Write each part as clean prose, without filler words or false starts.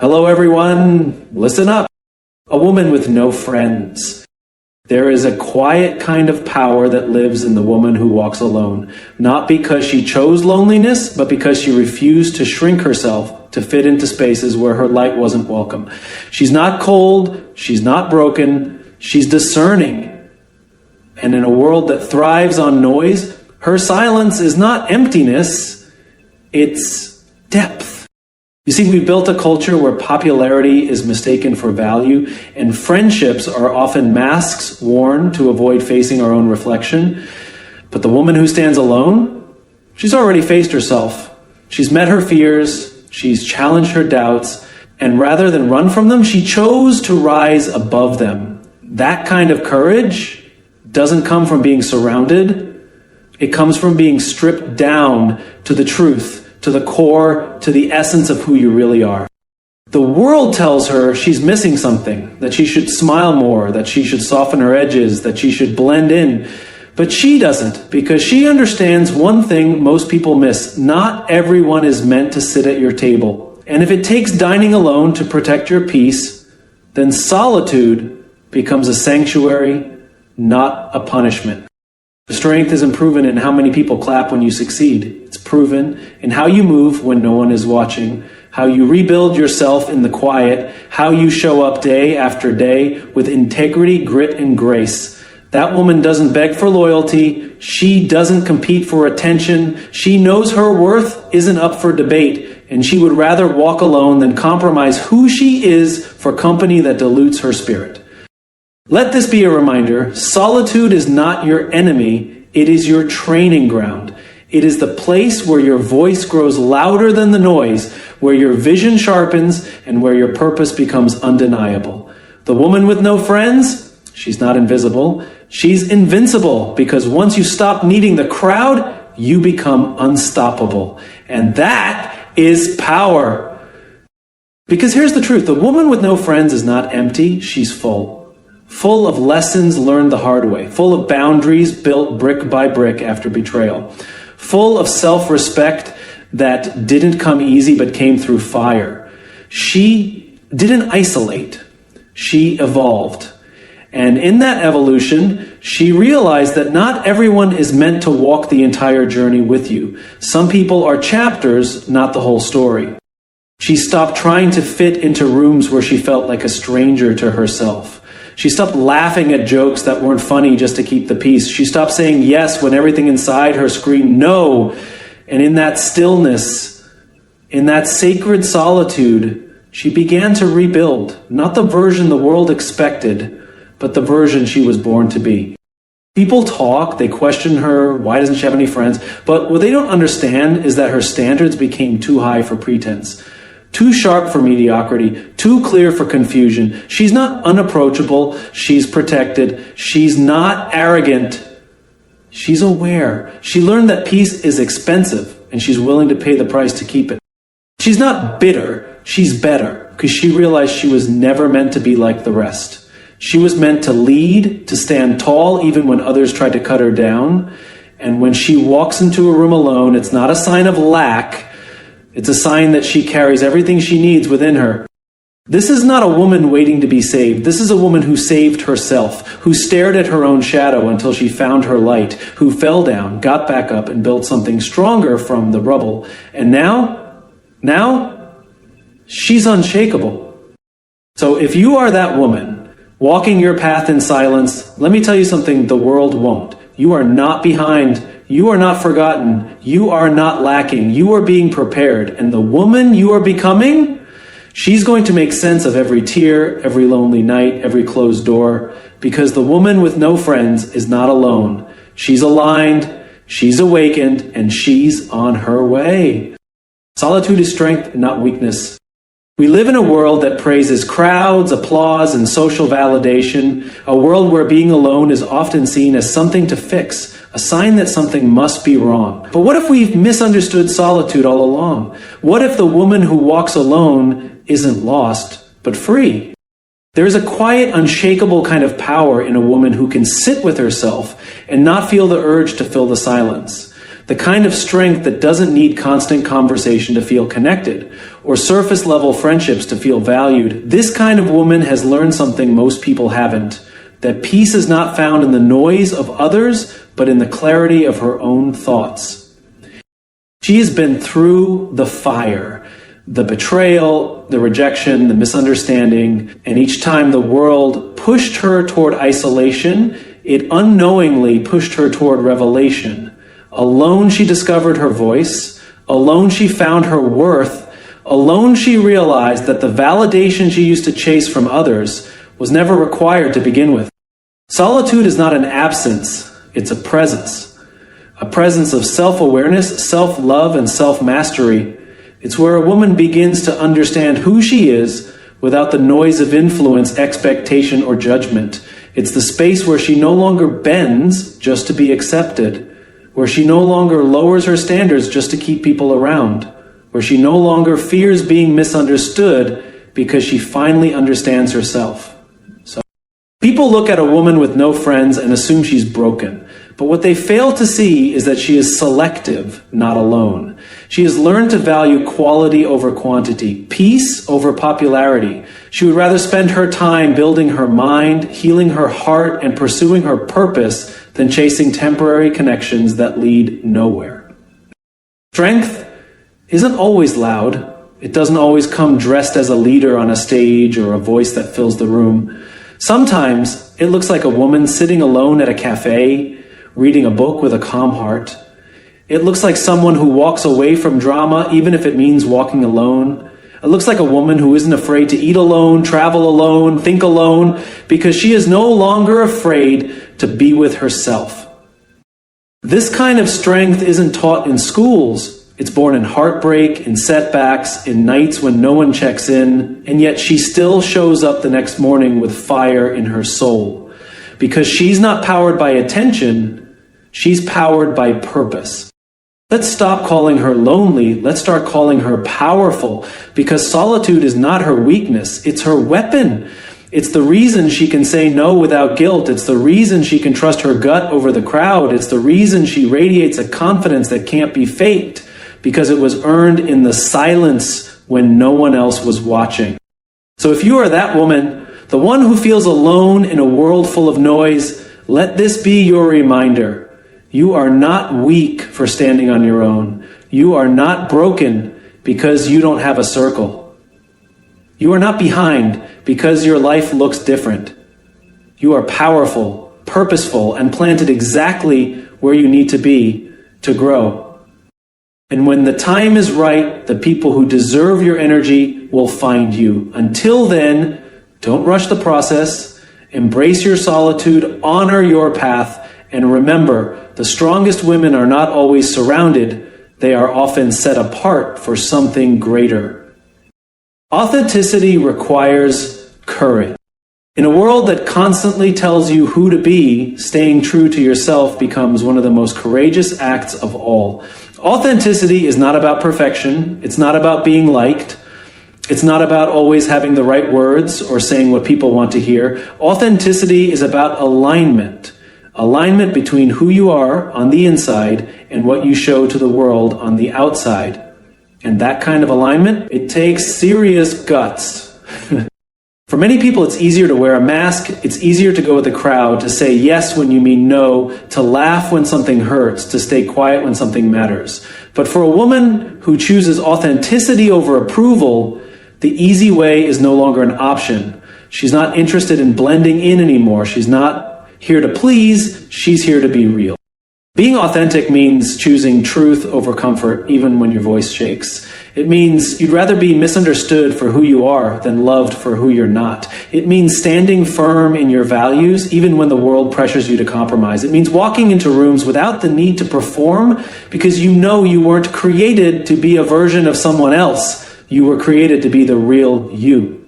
Hello everyone, listen up. A woman with no friends. There is a quiet kind of power that lives in the woman who walks alone, not because she chose loneliness, but because she refused to shrink herself to fit into spaces where her light wasn't welcome. She's not cold, she's not broken, she's discerning. And in a world that thrives on noise, her silence is not emptiness, it's depth. You see, we built a culture where popularity is mistaken for value, and friendships are often masks worn to avoid facing our own reflection. But the woman who stands alone, she's already faced herself. She's met her fears, she's challenged her doubts, and rather than run from them, she chose to rise above them. That kind of courage doesn't come from being surrounded. It comes from being stripped down to the truth, to the core, to the essence of who you really are. The world tells her she's missing something, that she should smile more, that she should soften her edges, that she should blend in. But she doesn't, because she understands one thing most people miss. Not everyone is meant to sit at your table. And if it takes dining alone to protect your peace, then solitude becomes a sanctuary, not a punishment. The strength isn't proven in how many people clap when you succeed. It's proven in how you move when no one is watching, how you rebuild yourself in the quiet, how you show up day after day with integrity, grit, and grace. That woman doesn't beg for loyalty. She doesn't compete for attention. She knows her worth isn't up for debate, and she would rather walk alone than compromise who she is for company that dilutes her spirit. Let this be a reminder, solitude is not your enemy, it is your training ground. It is the place where your voice grows louder than the noise, where your vision sharpens, and where your purpose becomes undeniable. The woman with no friends, she's not invisible, she's invincible, because once you stop needing the crowd, you become unstoppable. And that is power. Because here's the truth, the woman with no friends is not empty, she's full. Full of lessons learned the hard way, full of boundaries built brick by brick after betrayal, full of self-respect that didn't come easy but came through fire. She didn't isolate, she evolved. And in that evolution, she realized that not everyone is meant to walk the entire journey with you. Some people are chapters, not the whole story. She stopped trying to fit into rooms where she felt like a stranger to herself. She stopped laughing at jokes that weren't funny just to keep the peace. She stopped saying yes when everything inside her screamed no. And in that stillness, in that sacred solitude, she began to rebuild, not the version the world expected, but the version she was born to be. People talk, they question her, why doesn't she have any friends? But what they don't understand is that her standards became too high for pretense. Too sharp for mediocrity, too clear for confusion. She's not unapproachable, she's protected. She's not arrogant, she's aware. She learned that peace is expensive, and she's willing to pay the price to keep it. She's not bitter, she's better, because she realized she was never meant to be like the rest. She was meant to lead, to stand tall even when others tried to cut her down. And when she walks into a room alone, it's not a sign of lack, it's a sign that she carries everything she needs within her. This is not a woman waiting to be saved. This is a woman who saved herself, who stared at her own shadow until she found her light, who fell down, got back up, and built something stronger from the rubble. And now, she's unshakable. So if you are that woman, walking your path in silence, let me tell you something the world won't. You are not behind. You are not forgotten. You are not lacking. You are being prepared. And the woman you are becoming, she's going to make sense of every tear, every lonely night, every closed door, because the woman with no friends is not alone. She's aligned, she's awakened, and she's on her way. Solitude is strength, not weakness. We live in a world that praises crowds, applause, and social validation, a world where being alone is often seen as something to fix, a sign that something must be wrong. But what if we've misunderstood solitude all along? What if the woman who walks alone isn't lost, but free? There is a quiet, unshakable kind of power in a woman who can sit with herself and not feel the urge to fill the silence. the kind of strength that doesn't need constant conversation to feel connected, or surface-level friendships to feel valued. This kind of woman has learned something most people haven't, that peace is not found in the noise of others, but in the clarity of her own thoughts. She has been through the fire, the betrayal, the rejection, the misunderstanding, and each time the world pushed her toward isolation, it unknowingly pushed her toward revelation. Alone she discovered her voice. Alone she found her worth. Alone she realized that the validation she used to chase from others was never required to begin with. Solitude is not an absence, it's a presence. A presence of self-awareness, self-love, and self-mastery. It's where a woman begins to understand who she is without the noise of influence, expectation, or judgment. It's the space where she no longer bends just to be accepted, where she no longer lowers her standards just to keep people around, where she no longer fears being misunderstood because she finally understands herself. So, people look at a woman with no friends and assume she's broken. But what they fail to see is that she is selective, not alone. She has learned to value quality over quantity, peace over popularity. She would rather spend her time building her mind, healing her heart, and pursuing her purpose than chasing temporary connections that lead nowhere. Strength isn't always loud. It doesn't always come dressed as a leader on a stage or a voice that fills the room. Sometimes it looks like a woman sitting alone at a cafe, reading a book with a calm heart. It looks like someone who walks away from drama, even if it means walking alone. It looks like a woman who isn't afraid to eat alone, travel alone, think alone, because she is no longer afraid to be with herself. This kind of strength isn't taught in schools. It's born in heartbreak, in setbacks, in nights when no one checks in, and yet she still shows up the next morning with fire in her soul. Because she's not powered by attention, she's powered by purpose. Let's stop calling her lonely. Let's start calling her powerful, because solitude is not her weakness. It's her weapon. It's the reason she can say no without guilt. It's the reason she can trust her gut over the crowd. It's the reason she radiates a confidence that can't be faked, because it was earned in the silence when no one else was watching. So if you are that woman, the one who feels alone in a world full of noise, let this be your reminder. You are not weak for standing on your own. You are not broken because you don't have a circle. You are not behind because your life looks different. You are powerful, purposeful, and planted exactly where you need to be to grow. And when the time is right, the people who deserve your energy will find you. Until then, don't rush the process. Embrace your solitude, honor your path, and remember, the strongest women are not always surrounded. They are often set apart for something greater. Authenticity requires courage. In a world that constantly tells you who to be, staying true to yourself becomes one of the most courageous acts of all. Authenticity is not about perfection. It's not about being liked. It's not about always having the right words or saying what people want to hear. Authenticity is about alignment. Alignment between who you are on the inside and what you show to the world on the outside. And that kind of alignment, it takes serious guts. For many people, it's easier to wear a mask. It's easier to go with the crowd, to say yes when you mean no, to laugh when something hurts, to stay quiet when something matters. But for a woman who chooses authenticity over approval, the easy way is no longer an option. She's not interested in blending in anymore. She's not here to please, she's here to be real. Being authentic means choosing truth over comfort, even when your voice shakes. It means you'd rather be misunderstood for who you are than loved for who you're not. It means standing firm in your values, even when the world pressures you to compromise. It means walking into rooms without the need to perform, because you know you weren't created to be a version of someone else. You were created to be the real you.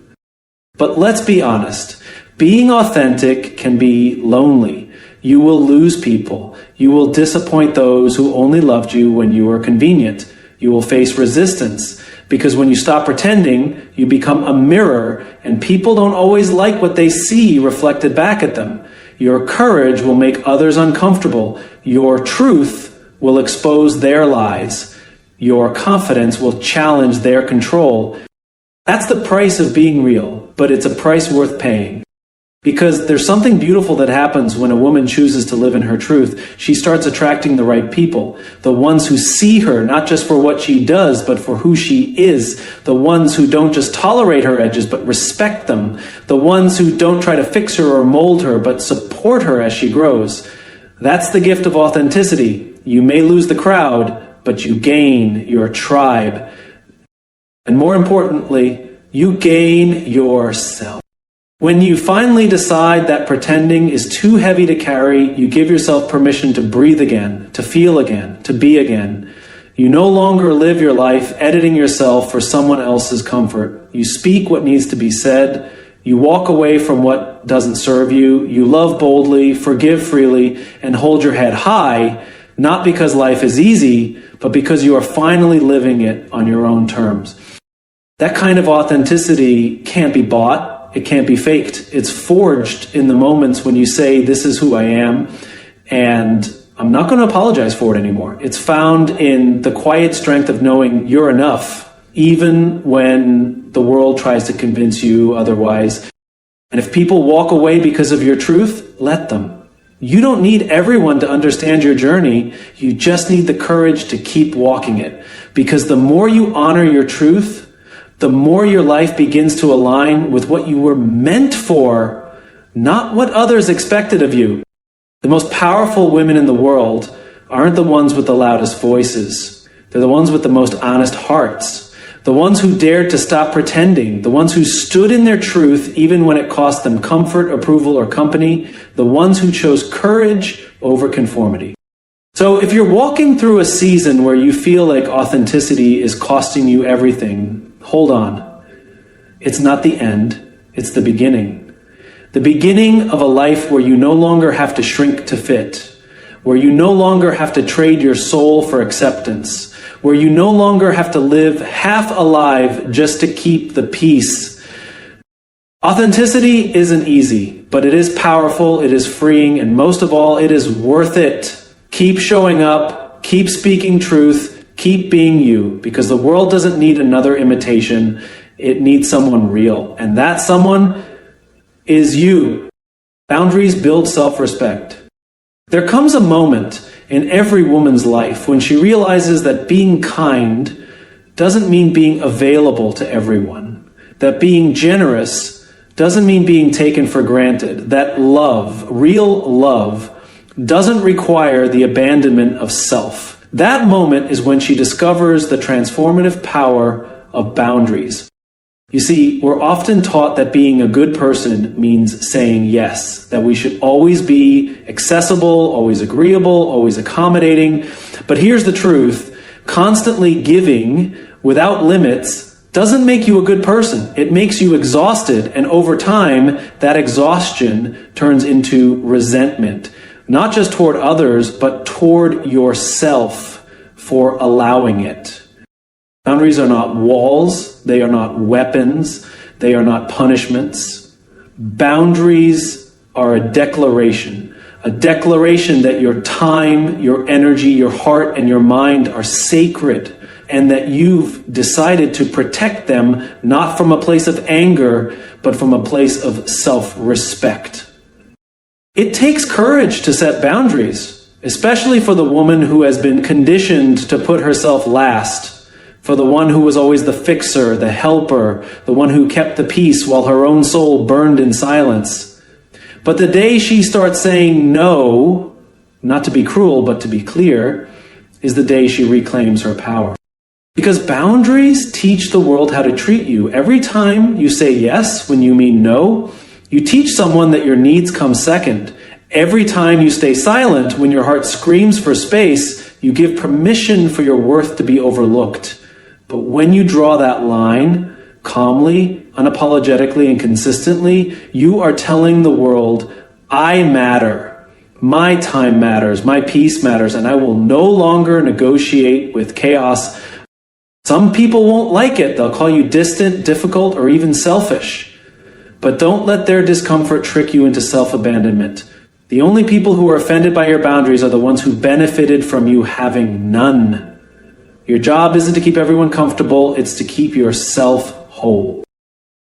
But let's be honest. Being authentic can be lonely. You will lose people. You will disappoint those who only loved you when you were convenient. You will face resistance, because when you stop pretending, you become a mirror, and people don't always like what they see reflected back at them. Your courage will make others uncomfortable. Your truth will expose their lies. Your confidence will challenge their control. That's the price of being real, but it's a price worth paying. Because there's something beautiful that happens when a woman chooses to live in her truth. She starts attracting the right people. The ones who see her, not just for what she does, but for who she is. The ones who don't just tolerate her edges, but respect them. The ones who don't try to fix her or mold her, but support her as she grows. That's the gift of authenticity. You may lose the crowd, but you gain your tribe. And more importantly, you gain yourself. When you finally decide that pretending is too heavy to carry, you give yourself permission to breathe again, to feel again, to be again. You no longer live your life editing yourself for someone else's comfort. You speak what needs to be said. You walk away from what doesn't serve you. You love boldly, forgive freely, and hold your head high, not because life is easy, but because you are finally living it on your own terms. That kind of authenticity can't be bought. It can't be faked. It's forged in the moments when you say, this is who I am, and I'm not going to apologize for it anymore. It's found in the quiet strength of knowing you're enough, even when the world tries to convince you otherwise. And if people walk away because of your truth, let them. You don't need everyone to understand your journey. You just need the courage to keep walking it. Because the more you honor your truth, the more your life begins to align with what you were meant for, not what others expected of you. The most powerful women in the world aren't the ones with the loudest voices. They're the ones with the most honest hearts. The ones who dared to stop pretending. The ones who stood in their truth even when it cost them comfort, approval, or company. The ones who chose courage over conformity. So if you're walking through a season where you feel like authenticity is costing you everything, hold on. It's not the end, it's the beginning. The beginning of a life where you no longer have to shrink to fit, where you no longer have to trade your soul for acceptance, where you no longer have to live half alive just to keep the peace. Authenticity isn't easy, but it is powerful, it is freeing, and most of all, it is worth it. Keep showing up, keep speaking truth, keep being you, because the world doesn't need another imitation. It needs someone real. And that someone is you. Boundaries build self-respect. There comes a moment in every woman's life when she realizes that being kind doesn't mean being available to everyone. That being generous doesn't mean being taken for granted. That love, real love, doesn't require the abandonment of self. That moment is when she discovers the transformative power of boundaries. You see, we're often taught that being a good person means saying yes, that we should always be accessible, always agreeable, always accommodating. But here's the truth. Constantly giving without limits doesn't make you a good person. It makes you exhausted, and over time, that exhaustion turns into resentment. Not just toward others, but toward yourself for allowing it. Boundaries are not walls. They are not weapons. They are not punishments. Boundaries are a declaration that your time, your energy, your heart, and your mind are sacred, and that you've decided to protect them not from a place of anger, but from a place of self-respect. It takes courage to set boundaries, especially for the woman who has been conditioned to put herself last, for the one who was always the fixer, the helper, the one who kept the peace while her own soul burned in silence. But the day she starts saying no, not to be cruel, but to be clear, is the day she reclaims her power. Because boundaries teach the world how to treat you. Every time you say yes when you mean no, you teach someone that your needs come second. Every time you stay silent when your heart screams for space, you give permission for your worth to be overlooked. But when you draw that line, calmly, unapologetically, and consistently, you are telling the world, I matter. My time matters. My peace matters. And I will no longer negotiate with chaos. Some people won't like it. They'll call you distant, difficult, or even selfish. But don't let their discomfort trick you into self-abandonment. The only people who are offended by your boundaries are the ones who benefited from you having none. Your job isn't to keep everyone comfortable, it's to keep yourself whole.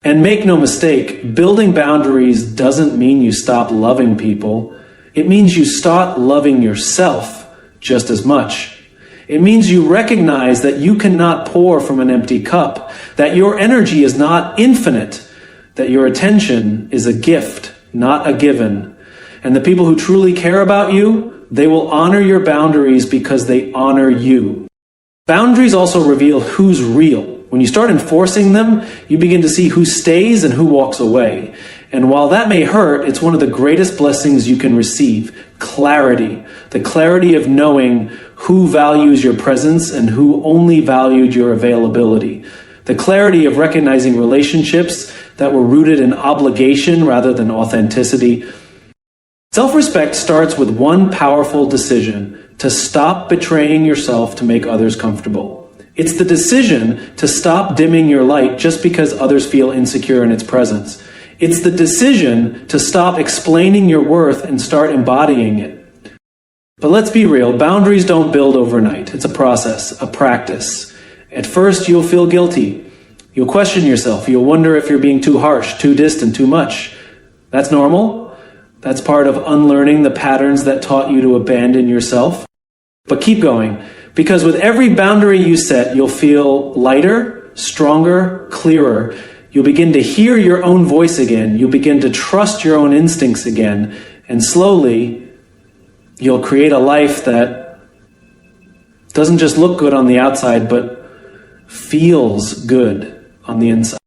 And make no mistake, building boundaries doesn't mean you stop loving people. It means you start loving yourself just as much. It means you recognize that you cannot pour from an empty cup, that your energy is not infinite, that your attention is a gift, not a given. And the people who truly care about you, they will honor your boundaries because they honor you. Boundaries also reveal who's real. When you start enforcing them, you begin to see who stays and who walks away. And while that may hurt, it's one of the greatest blessings you can receive. Clarity. The clarity of knowing who values your presence and who only valued your availability. The clarity of recognizing relationships that were rooted in obligation rather than authenticity. Self-respect starts with one powerful decision: to stop betraying yourself to make others comfortable. It's the decision to stop dimming your light just because others feel insecure in its presence. It's the decision to stop explaining your worth and start embodying it. But let's be real, boundaries don't build overnight. It's a process, a practice. At first, you'll feel guilty. You'll question yourself. You'll wonder if you're being too harsh, too distant, too much. That's normal. That's part of unlearning the patterns that taught you to abandon yourself. But keep going, because with every boundary you set, you'll feel lighter, stronger, clearer. You'll begin to hear your own voice again. You'll begin to trust your own instincts again. And slowly, you'll create a life that doesn't just look good on the outside, but feels good on the inside.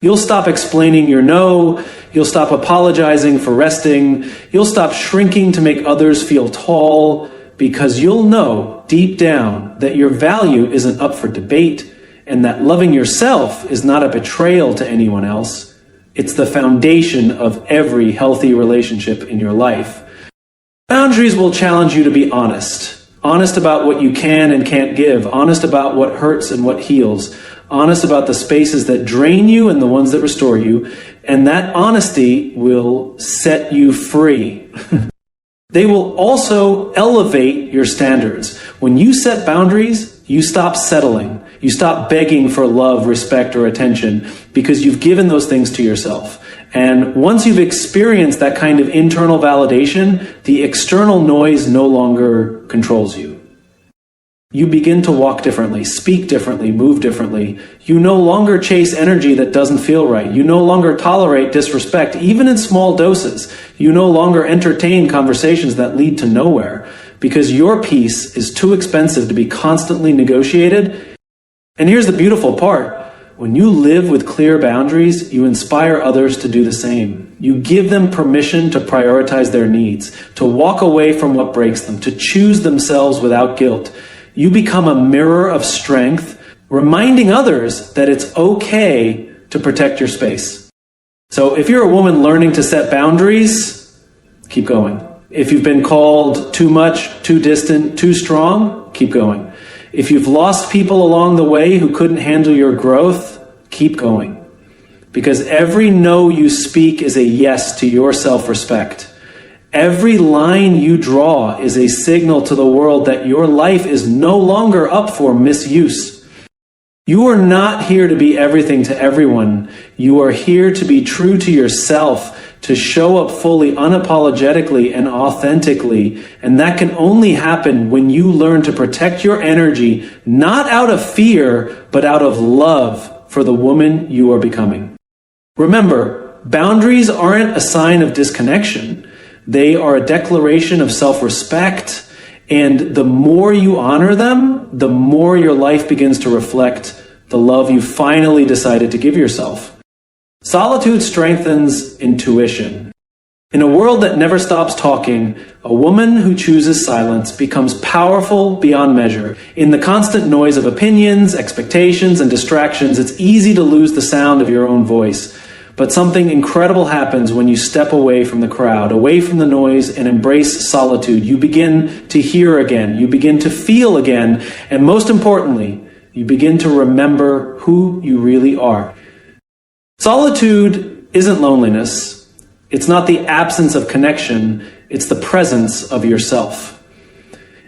You'll stop explaining your no. You'll stop apologizing for resting. You'll stop shrinking to make others feel tall, because you'll know deep down that your value isn't up for debate, and that loving yourself is not a betrayal to anyone else. It's the foundation of every healthy relationship in your life. Boundaries will challenge you to be honest. Honest about what you can and can't give. Honest about what hurts and what heals. Honest about the spaces that drain you and the ones that restore you. And that honesty will set you free. They will also elevate your standards. When you set boundaries, you stop settling. You stop begging for love, respect, or attention because you've given those things to yourself. And once you've experienced that kind of internal validation, the external noise no longer controls you. You begin to walk differently, speak differently, move differently. You no longer chase energy that doesn't feel right. You no longer tolerate disrespect, even in small doses. You no longer entertain conversations that lead to nowhere because your peace is too expensive to be constantly negotiated. And here's the beautiful part. When you live with clear boundaries, you inspire others to do the same. You give them permission to prioritize their needs, to walk away from what breaks them, to choose themselves without guilt. You become a mirror of strength, reminding others that it's okay to protect your space. So if you're a woman learning to set boundaries, keep going. If you've been called too much, too distant, too strong, keep going. If you've lost people along the way who couldn't handle your growth, keep going. Because every no you speak is a yes to your self-respect. Every line you draw is a signal to the world that your life is no longer up for misuse. You are not here to be everything to everyone. You are here to be true to yourself, to show up fully, unapologetically, and authentically. And that can only happen when you learn to protect your energy, not out of fear, but out of love for the woman you are becoming. Remember, boundaries aren't a sign of disconnection. They are a declaration of self-respect, and the more you honor them, the more your life begins to reflect the love you finally decided to give yourself. Solitude strengthens intuition. In a world that never stops talking, a woman who chooses silence becomes powerful beyond measure. In the constant noise of opinions, expectations, and distractions, it's easy to lose the sound of your own voice. But something incredible happens when you step away from the crowd, away from the noise, and embrace solitude. You begin to hear again, you begin to feel again, and most importantly, you begin to remember who you really are. Solitude isn't loneliness. It's not the absence of connection. It's the presence of yourself.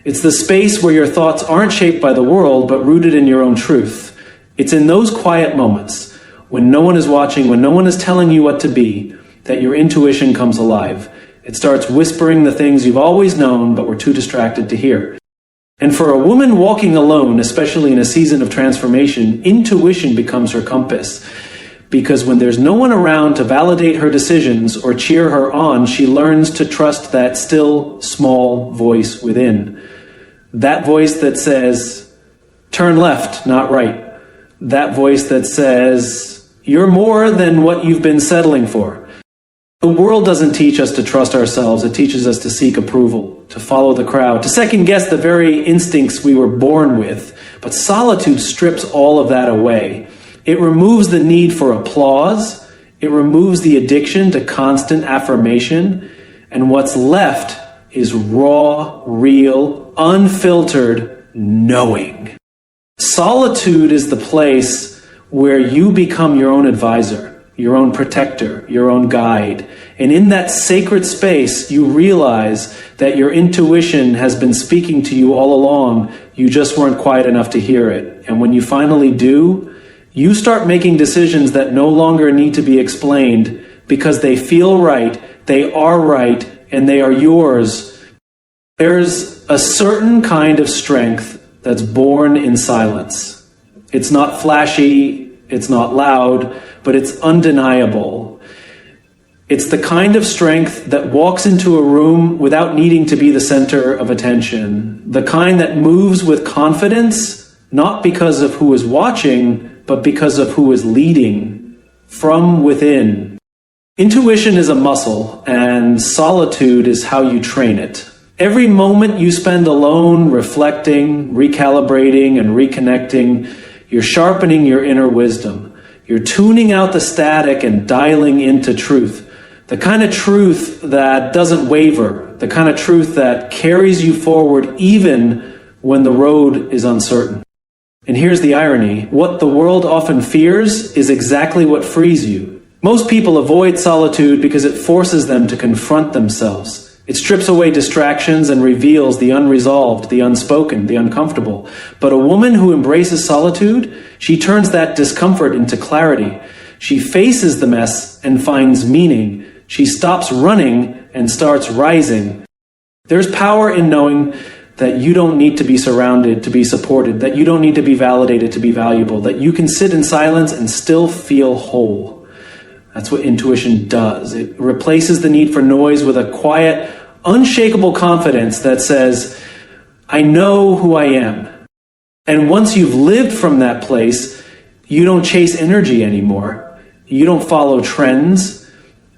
It's the space where your thoughts aren't shaped by the world, but rooted in your own truth. It's in those quiet moments, when no one is watching, when no one is telling you what to be, that your intuition comes alive. It starts whispering the things you've always known, but were too distracted to hear. And for a woman walking alone, especially in a season of transformation, intuition becomes her compass. Because when there's no one around to validate her decisions or cheer her on, she learns to trust that still, small voice within. That voice that says, turn left, not right. That voice that says, you're more than what you've been settling for. The world doesn't teach us to trust ourselves. It teaches us to seek approval, to follow the crowd, to second guess the very instincts we were born with. But solitude strips all of that away. It removes the need for applause. It removes the addiction to constant affirmation. And what's left is raw, real, unfiltered knowing. Solitude is the place where you become your own advisor, your own protector, your own guide. And in that sacred space, you realize that your intuition has been speaking to you all along. You just weren't quiet enough to hear it. And when you finally do, you start making decisions that no longer need to be explained because they feel right, they are right, and they are yours. There's a certain kind of strength that's born in silence. It's not flashy, it's not loud, but it's undeniable. It's the kind of strength that walks into a room without needing to be the center of attention. The kind that moves with confidence, not because of who is watching, but because of who is leading from within. Intuition is a muscle, and solitude is how you train it. Every moment you spend alone, reflecting, recalibrating, and reconnecting, you're sharpening your inner wisdom. You're tuning out the static and dialing into truth. The kind of truth that doesn't waver. The kind of truth that carries you forward even when the road is uncertain. And here's the irony. What the world often fears is exactly what frees you. Most people avoid solitude because it forces them to confront themselves. It strips away distractions and reveals the unresolved, the unspoken, the uncomfortable. But a woman who embraces solitude, she turns that discomfort into clarity. She faces the mess and finds meaning. She stops running and starts rising. There's power in knowing that you don't need to be surrounded to be supported, that you don't need to be validated to be valuable, that you can sit in silence and still feel whole. That's what intuition does. It replaces the need for noise with a quiet, unshakable confidence that says, I know who I am. And once you've lived from that place, you don't chase energy anymore. You don't follow trends,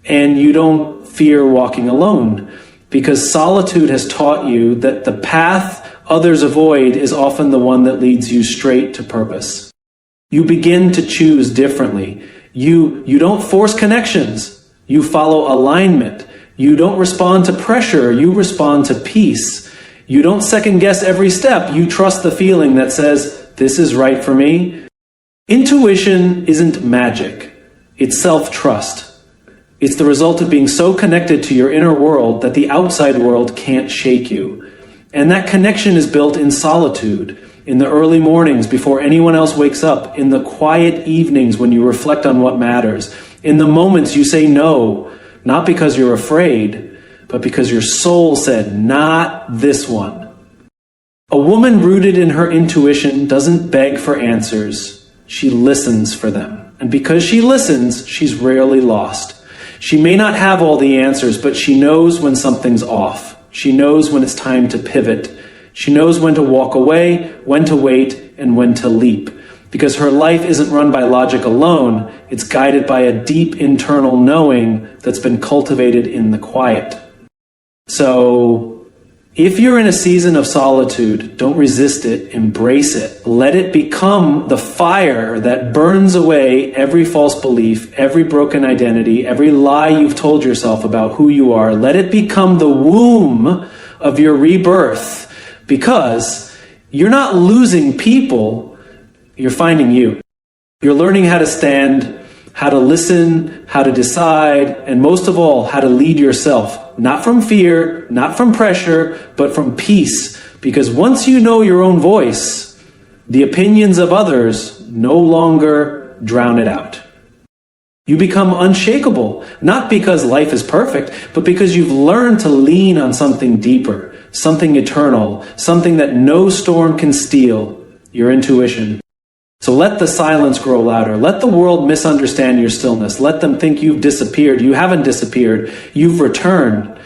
and you don't fear walking alone. Because solitude has taught you that the path others avoid is often the one that leads you straight to purpose. You begin to choose differently. You don't force connections. You follow alignment. You don't respond to pressure. You respond to peace. You don't second guess every step. You trust the feeling that says, this is right for me. Intuition isn't magic. It's self-trust. It's the result of being so connected to your inner world that the outside world can't shake you. And that connection is built in solitude, in the early mornings before anyone else wakes up, in the quiet evenings when you reflect on what matters, in the moments you say no, not because you're afraid, but because your soul said, not this one. A woman rooted in her intuition doesn't beg for answers. She listens for them. And because she listens, she's rarely lost. She may not have all the answers, but she knows when something's off. She knows when it's time to pivot. She knows when to walk away, when to wait, and when to leap. Because her life isn't run by logic alone, it's guided by a deep internal knowing that's been cultivated in the quiet. So, if you're in a season of solitude, don't resist it, embrace it. Let it become the fire that burns away every false belief, every broken identity, every lie you've told yourself about who you are. Let it become the womb of your rebirth. Because you're not losing people, you're finding you. You're learning how to stand, how to listen, how to decide, and most of all, how to lead yourself not from fear, not from pressure, but from peace. Because once you know your own voice, the opinions of others no longer drown it out. You become unshakable, not because life is perfect, but because you've learned to lean on something deeper, something eternal, something that no storm can steal, your intuition. So let the silence grow louder. Let the world misunderstand your stillness. Let them think you've disappeared. You haven't disappeared. You've returned.